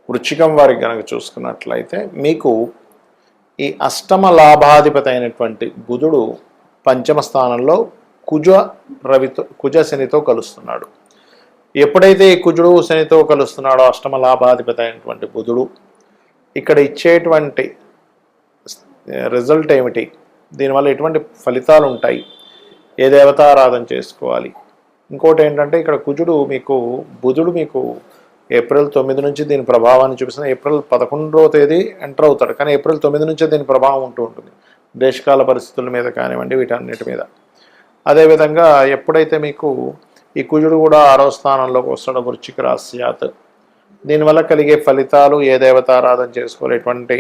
వృశ్చికం వారికి కనుక చూసుకున్నట్లయితే మీకు ఈ అష్టమ లాభాధిపతి అయినటువంటి బుధుడు పంచమ స్థానంలో కుజ శనితో కలుస్తున్నాడు. ఎప్పుడైతే ఈ కుజుడు శనితో కలుస్తున్నాడో అష్టమ లాభాధిపతి అయినటువంటి బుధుడు ఇక్కడ ఇచ్చేటువంటి రిజల్ట్ ఏమిటి, దీనివల్ల ఎటువంటి ఫలితాలు ఉంటాయి, ఏ దేవతారాధన చేసుకోవాలి. ఇంకోటి ఏంటంటే ఇక్కడ బుధుడు మీకు ఏప్రిల్ 9 నుంచి దీని ప్రభావాన్ని చూపిస్తుంది. ఏప్రిల్ 11వ తేదీ ఎంటర్ అవుతాడు, కానీ ఏప్రిల్ 9 నుంచే దీని ప్రభావం ఉంటుంది దేశకాల పరిస్థితుల మీద కానివ్వండి, వీటన్నిటి మీద. అదేవిధంగా ఎప్పుడైతే మీకు ఈ కుజుడు కూడా 6వ స్థానంలోకి వస్తాడు వృశ్చిక రాశ్యాత్, దీనివల్ల కలిగే ఫలితాలు, ఏ దేవతారాధన చేసుకోవాలి, ఎటువంటి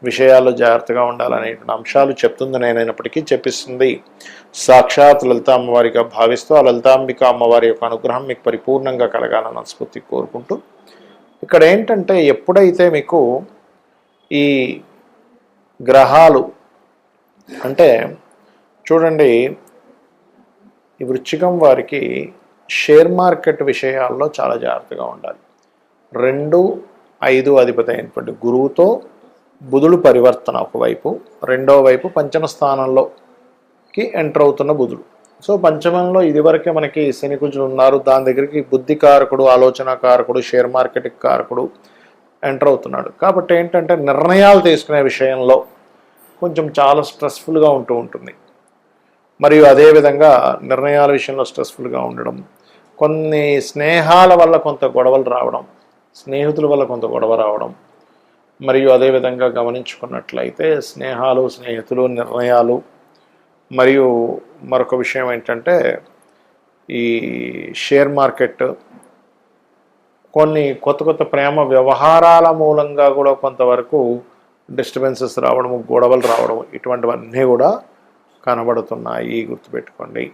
విషయాల్లో జాగ్రత్తగా ఉండాలనే అంశాలు చెప్తుంది. నేనైనప్పటికీ చెప్పిస్తుంది సాక్షాత్ లలిత అమ్మవారిగా భావిస్తూ ఆ లలితాంబిక అమ్మవారి యొక్క అనుగ్రహం మీకు పరిపూర్ణంగా కలగాలని మనస్ఫూర్తి కోరుకుంటూ, ఇక్కడ ఏంటంటే ఎప్పుడైతే మీకు ఈ గ్రహాలు అంటే చూడండి, ఈ వృశ్చికం వారికి షేర్ మార్కెట్ విషయాల్లో చాలా జాగ్రత్తగా ఉండాలి. 2, 5 అధిపతి అయినటువంటి గురువుతో బుధుడు పరివర్తన ఒకవైపు, రెండో వైపు పంచమ స్థానంలోకి ఎంటర్ అవుతున్న బుధుడు. సో పంచమంలో ఇదివరకే మనకి శని కుజుడు ఉన్నారు, దాని దగ్గరికి బుద్ధి కారకుడు, ఆలోచన కారకుడు, షేర్ మార్కెట్ కారకుడు ఎంటర్ అవుతున్నాడు. కాబట్టి ఏంటంటే నిర్ణయాలు తీసుకునే విషయంలో కొంచెం చాలా స్ట్రెస్ఫుల్గా ఉంటుంది. మరియు అదేవిధంగా నిర్ణయాల విషయంలో స్ట్రెస్ఫుల్గా ఉండడం, కొన్ని స్నేహాల వల్ల కొంత గొడవలు రావడం, స్నేహితుల వల్ల కొంత గొడవ రావడం, మరియు అదేవిధంగా గమనించుకున్నట్లయితే స్నేహితులు, నిర్ణయాలు. మరియు మరొక విషయం ఏంటంటే ఈ షేర్ మార్కెట్, కొన్ని కొత్త ప్రేమ వ్యవహారాల మూలంగా కూడా కొంతవరకు డిస్టర్బెన్సెస్ రావడము, గొడవలు రావడం, ఇటువంటివన్నీ కూడా కనబడుతున్నాయి, గుర్తుపెట్టుకోండి.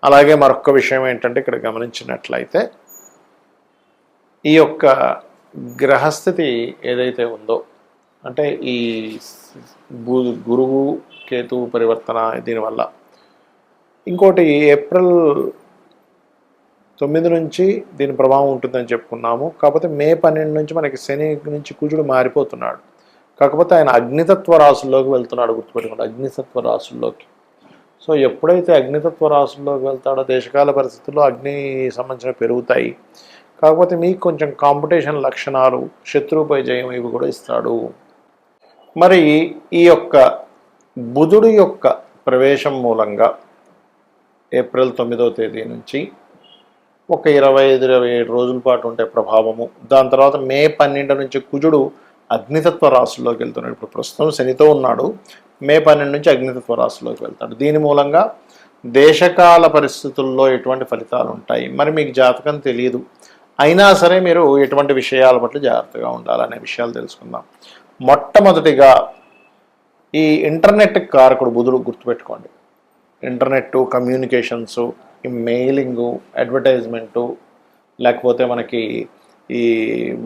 అలాగే మరొక విషయం ఏంటంటే ఇక్కడ గమనించినట్లయితే ఈ యొక్క గ్రహస్థితి ఏదైతే ఉందో, అంటే ఈ గురువు కేతువు పరివర్తన దీనివల్ల, ఇంకోటి ఏప్రిల్ 9 నుంచి దీని ప్రభావం ఉంటుందని చెప్పుకున్నాము. కాకపోతే మే 12 నుంచి మనకి శని నుంచి కుజుడు మారిపోతున్నాడు. కాకపోతే ఆయన అగ్నితత్వ రాశుల్లోకి వెళ్తున్నాడు, గుర్తుపెట్టుకోండి, అగ్నితత్వ రాశుల్లోకి. సో ఎప్పుడైతే అగ్నితత్వ రాశుల్లోకి వెళ్తాడో దేశకాల పరిస్థితుల్లో అగ్ని సంబంధించిన పెరుగుతాయి. కాకపోతే మీకు కొంచెం కాంపిటీషన్ లక్షణాలు, శత్రువుపై జయం ఇవి కూడా ఇస్తాడు. మరి ఈ యొక్క బుధుడు యొక్క ప్రవేశం మూలంగా ఏప్రిల్ 9వ తేదీ నుంచి ఒక 25-27 రోజుల పాటు ఉండే ప్రభావము. దాని తర్వాత మే 12 నుంచి కుజుడు అగ్నితత్వ రాశుల్లోకి వెళ్తున్నాడు. ఇప్పుడు ప్రస్తుతం శనితో ఉన్నాడు, మే 12 నుంచి అగ్నితత్వ రాశుల్లోకి వెళ్తాడు. దీని మూలంగా దేశకాల పరిస్థితుల్లో ఎటువంటి ఫలితాలు ఉంటాయి, మరి మీకు జాతకం తెలియదు అయినా సరే మీరు ఎటువంటి విషయాల పట్ల జాగ్రత్తగా ఉండాలనే విషయాలు తెలుసుకుందాం. మొట్టమొదటిగా ఈ ఇంటర్నెట్ కారకుడు బుధుడు, గుర్తుపెట్టుకోండి. ఇంటర్నెట్, కమ్యూనికేషన్స్, ఈ మెయిలింగు, అడ్వర్టైజ్మెంటు, లేకపోతే మనకి ఈ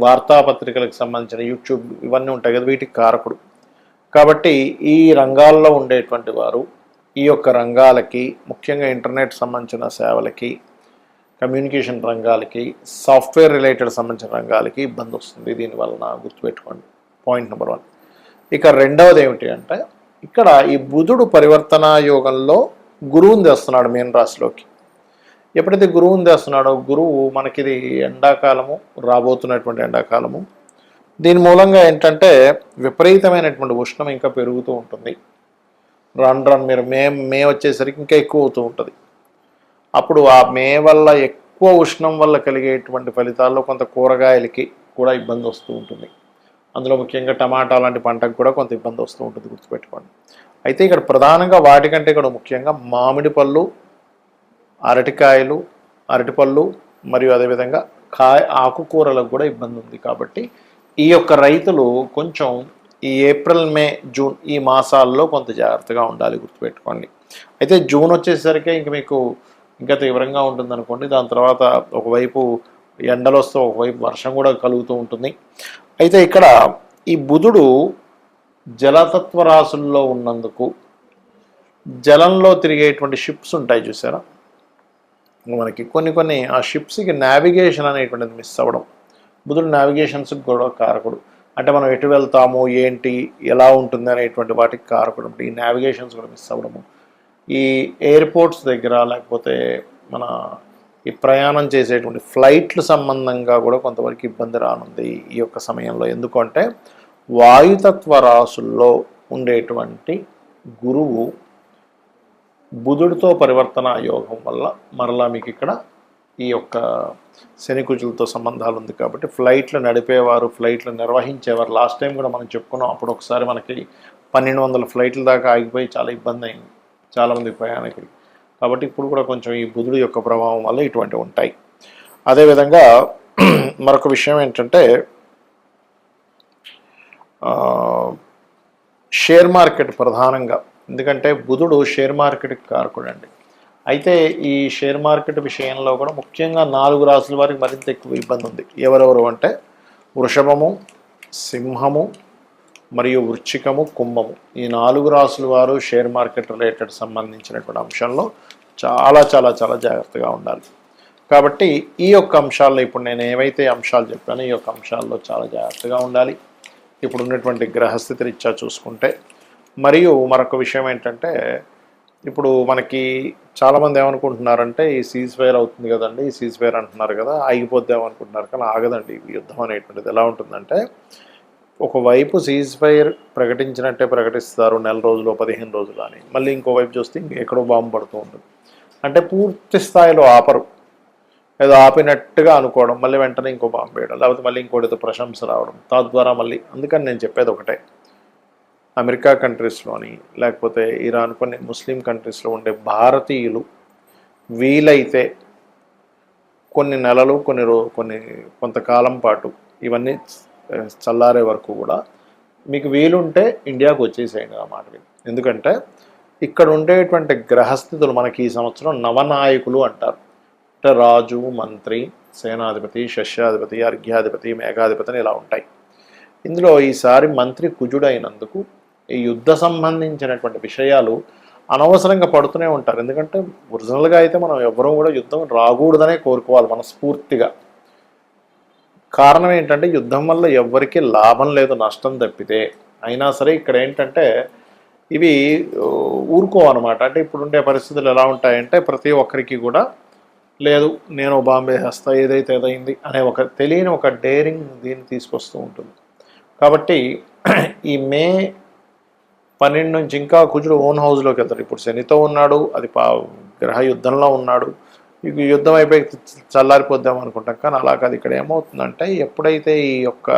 వార్తాపత్రికలకు సంబంధించిన యూట్యూబ్ ఇవన్నీ ఉంటాయి కదా, వీటికి కారకుడు. కాబట్టి ఈ రంగాల్లో ఉండేటువంటి వారు ఈ యొక్క రంగాలకి, ముఖ్యంగా ఇంటర్నెట్ సంబంధించిన సేవలకి, కమ్యూనికేషన్ రంగాలకి, సాఫ్ట్వేర్ రిలేటెడ్ సంబంధించిన రంగాలకి ఇబ్బంది వస్తుంది దీనివలన, గుర్తుపెట్టుకోండి. Point number 1. ఇక రెండవది ఏమిటి అంటే ఇక్కడ ఈ బుధుడు పరివర్తన యోగంలో గురువుని తెస్తున్నాడు మీన రాశిలోకి. ఎప్పుడైతే గురువుని తెస్తున్నాడో, గురువు మనకిది ఎండాకాలము, రాబోతున్నటువంటి ఎండాకాలము, దీని మూలంగా ఏంటంటే విపరీతమైనటువంటి ఉష్ణం ఇంకా పెరుగుతూ ఉంటుంది. రాను మీరు మే వచ్చేసరికి ఇంకా ఎక్కువ అవుతూ ఉంటుంది. అప్పుడు ఆ మే వల్ల ఎక్కువ ఉష్ణం వల్ల కలిగేటువంటి ఫలితాల్లో కొంత కూరగాయలకి కూడా ఇబ్బంది వస్తూ ఉంటుంది. అందులో ముఖ్యంగా టమాటా లాంటి పంటకు కూడా కొంత ఇబ్బంది వస్తూ ఉంటుంది, గుర్తుపెట్టుకోండి. అయితే ఇక్కడ ప్రధానంగా వాటికంటే ఇక్కడ ముఖ్యంగా మామిడి పళ్ళు, అరటికాయలు, అరటిపళ్ళు, మరియు అదేవిధంగా ఆకుకూరలకు కూడా ఇబ్బంది ఉంది. కాబట్టి ఈ యొక్క రైతులు కొంచెం ఈ ఏప్రిల్, మే, జూన్ ఈ మాసాల్లో కొంత జాగ్రత్తగా ఉండాలి, గుర్తుపెట్టుకోండి. అయితే జూన్ వచ్చేసరికి ఇంక మీకు ఇంకా తీవ్రంగా ఉంటుంది అనుకోండి. దాని తర్వాత ఒకవైపు ఎండలు వస్తూ ఒకవైపు వర్షం కూడా కలుగుతూ ఉంటుంది. అయితే ఇక్కడ ఈ బుధుడు జలతత్వ రాశుల్లో ఉన్నందుకు జలంలో తిరిగేటువంటి షిప్స్ ఉంటాయి చూసారా, మనకి కొన్ని ఆ షిప్స్కి నావిగేషన్ అనేటువంటిది మిస్ అవ్వడం, బుధుడు నావిగేషన్స్కి కూడా కారకుడు. అంటే మనం ఎటు వెళ్తాము, ఏంటి, ఎలా ఉంటుంది అనేటువంటి వాటికి కారకుడు. ఈ నావిగేషన్స్ కూడా మిస్ అవ్వడము, ఈ ఎయిర్పోర్ట్స్ దగ్గర లేకపోతే మన ఈ ప్రయాణం చేసేటువంటి ఫ్లైట్లు సంబంధంగా కూడా కొంతవరకు ఇబ్బంది రానుంది ఈ యొక్క సమయంలో. ఎందుకంటే వాయుతత్వ రాసుల్లో ఉండేటువంటి గురువు బుధుడితో పరివర్తన యోగం వల్ల మరలా మీకు ఇక్కడ ఈ యొక్క శని కుజులతో సంబంధాలు ఉంది. కాబట్టి ఫ్లైట్లు నడిపేవారు, ఫ్లైట్లు నిర్వహించేవారు, లాస్ట్ టైం కూడా మనం చెప్పుకున్నాం, అప్పుడు ఒకసారి మనకి 1200 ఫ్లైట్ల దాకా ఆగిపోయి చాలా ఇబ్బంది అయింది చాలామంది ప్రయాణికులు. కాబట్టి ఇప్పుడు కూడా కొంచెం ఈ బుధుడు యొక్క ప్రభావం వల్ల ఇటువంటివి ఉంటాయి. అదేవిధంగా మరొక విషయం ఏంటంటే షేర్ మార్కెట్ ప్రధానంగా, ఎందుకంటే బుధుడు షేర్ మార్కెట్కి కారకుడు అండి. అయితే ఈ షేర్ మార్కెట్ విషయంలో కూడా ముఖ్యంగా 4 రాసుల వారికి మరింత ఎక్కువ ఇబ్బంది ఉంది. ఎవరెవరు అంటే వృషభము, సింహము మరియు వృశ్చికము, కుంభము. ఈ 4 రాసుల వారు షేర్ మార్కెట్ రిలేటెడ్ సంబంధించినటువంటి అంశంలో చాలా చాలా చాలా జాగ్రత్తగా ఉండాలి. కాబట్టి ఈ యొక్క అంశాల్లో ఇప్పుడు నేను ఏవైతే అంశాలు చెప్పానో ఈ యొక్క అంశాల్లో చాలా జాగ్రత్తగా ఉండాలి ఇప్పుడు ఉన్నటువంటి గ్రహస్థితి రీత్యా చూసుకుంటే. మరియు మరొక విషయం ఏంటంటే ఇప్పుడు మనకి చాలామంది ఏమనుకుంటున్నారంటే ఈ సీజ్ ఫైర్ అవుతుంది కదండి, ఈ సీజ్ ఫైర్ అంటున్నారు కదా, ఆగిపోద్దామనుకుంటున్నారు, కానీ ఆగదండి. ఈ యుద్ధం అనేటువంటిది ఎలా ఉంటుందంటే ఒకవైపు సీజ్ ఫైర్ ప్రకటించినట్టే ప్రకటిస్తారు, నెల రోజులు 15 రోజులు అని, మళ్ళీ ఇంకోవైపు చూస్తే ఎక్కడో బాంబు పడుతూ ఉంటుంది. అంటే పూర్తి స్థాయిలో ఆపరు, ఏదో ఆపినట్టుగా అనుకోవడం, మళ్ళీ వెంటనే ఇంకో బాంబు వేయడం, లేకపోతే మళ్ళీ ఇంకోటితో ప్రశంస రావడం, తద్వారా మళ్ళీ. అందుకని నేను చెప్పేది ఒకటే, అమెరికా కంట్రీస్లోని లేకపోతే ఇరాన్ కొన్ని ముస్లిం కంట్రీస్లో ఉండే భారతీయులు వీలైతే కొన్ని నెలలు కొంతకాలం పాటు ఇవన్నీ చల్లారే వరకు కూడా మీకు వీలుంటే ఇండియాకు వచ్చేసేయండి ఆ మాట. ఎందుకంటే ఇక్కడ ఉండేటువంటి గ్రహస్థితులు మనకి ఈ సంవత్సరం నవనాయకులు అంటారు. అంటే రాజు, మంత్రి, సేనాధిపతి, శస్యాధిపతి, అర్ఘ్యాధిపతి, మేఘాధిపతి అని ఇలా ఉంటాయి. ఇందులో ఈసారి మంత్రి కుజుడైనందుకు ఈ యుద్ధ సంబంధించినటువంటి విషయాలు అనవసరంగా పడుతూనే ఉంటారు. ఎందుకంటే ఒరిజినల్గా అయితే మనం ఎవరూ కూడా యుద్ధం రాకూడదనే కోరుకోవాలి మనస్ఫూర్తిగా. కారణం ఏంటంటే యుద్ధం వల్ల ఎవ్వరికీ లాభం లేదు, నష్టం తప్పితే. అయినా సరే ఇక్కడ ఏంటంటే ఇవి ఊరుకోవన్నమాట. అంటే ఇప్పుడుండే పరిస్థితులు ఎలా ఉంటాయంటే ప్రతి ఒక్కరికి కూడా లేదు నేను బాంబే వేస్తా ఏదైతే ఏదైంది అనే ఒక తెలియని ఒక డేరింగ్ దీన్ని తీసుకొస్తూ ఉంటుంది. కాబట్టి ఈ మే 12 నుంచి ఇంకా కుజుడు ఓన్ హౌస్లోకి వెళ్తాడు. ఇప్పుడు శనితో ఉన్నాడు, అది గ్రహ యుద్ధంలో ఉన్నాడు. ఇక యుద్ధం అయిపోయి చల్లారిపోద్దాం అనుకుంటాం, కానీ అలా కాదు. ఇక్కడ ఏమవుతుందంటే ఎప్పుడైతే ఈ యొక్క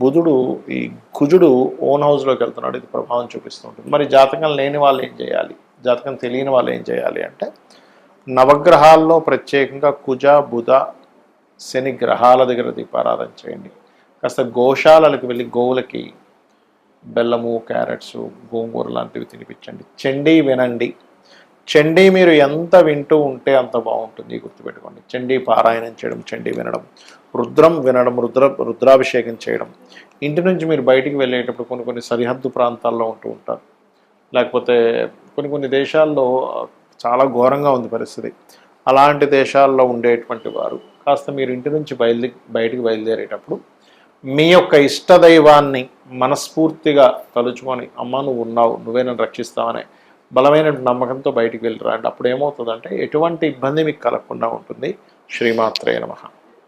బుధుడు ఈ కుజుడు ఓన్ హౌస్లోకి వెళ్తున్నాడు, ఇది ప్రభావం చూపిస్తూ ఉంటుంది. మరి జాతకం లేని వాళ్ళు ఏం చేయాలి, జాతకం తెలియని వాళ్ళు ఏం చేయాలి అంటే నవగ్రహాల్లో ప్రత్యేకంగా కుజ, బుధ, శని గ్రహాల దగ్గర దీపారాధన చేయండి. కాస్త గోశాలలకు వెళ్ళి గోవులకి బెల్లము, క్యారెట్స్, గోంగూర లాంటివి తినిపించండి. చండీ వినండి. చండీ మీరు ఎంత వింటూ ఉంటే అంత బాగుంటుంది, గుర్తుపెట్టుకోండి. చండీ పారాయణం చేయడం, చండీ వినడం, రుద్రం వినడం, రుద్రాభిషేకం చేయడం. ఇంటి నుంచి మీరు బయటికి వెళ్ళేటప్పుడు కొన్ని సరిహద్దు ప్రాంతాల్లో ఉంటూ ఉంటారు, లేకపోతే కొన్ని దేశాల్లో చాలా ఘోరంగా ఉంది పరిస్థితి. అలాంటి దేశాల్లో ఉండేటువంటి వారు కాస్త మీరు ఇంటి నుంచి బయటికి బయలుదేరేటప్పుడు మీ యొక్క ఇష్టదైవాన్ని మనస్ఫూర్తిగా తలుచుకొని అమ్మ నువ్వు ఉన్నావు, నువ్వే నన్ను రక్షిస్తావనే బలమైన నమ్మకంతో బయటికి వెళ్ళి రండి. అప్పుడు ఏమవుతుందంటే ఎటువంటి ఇబ్బంది మీకు కలగకుండా ఉంటుంది. శ్రీమాత్రే నమః.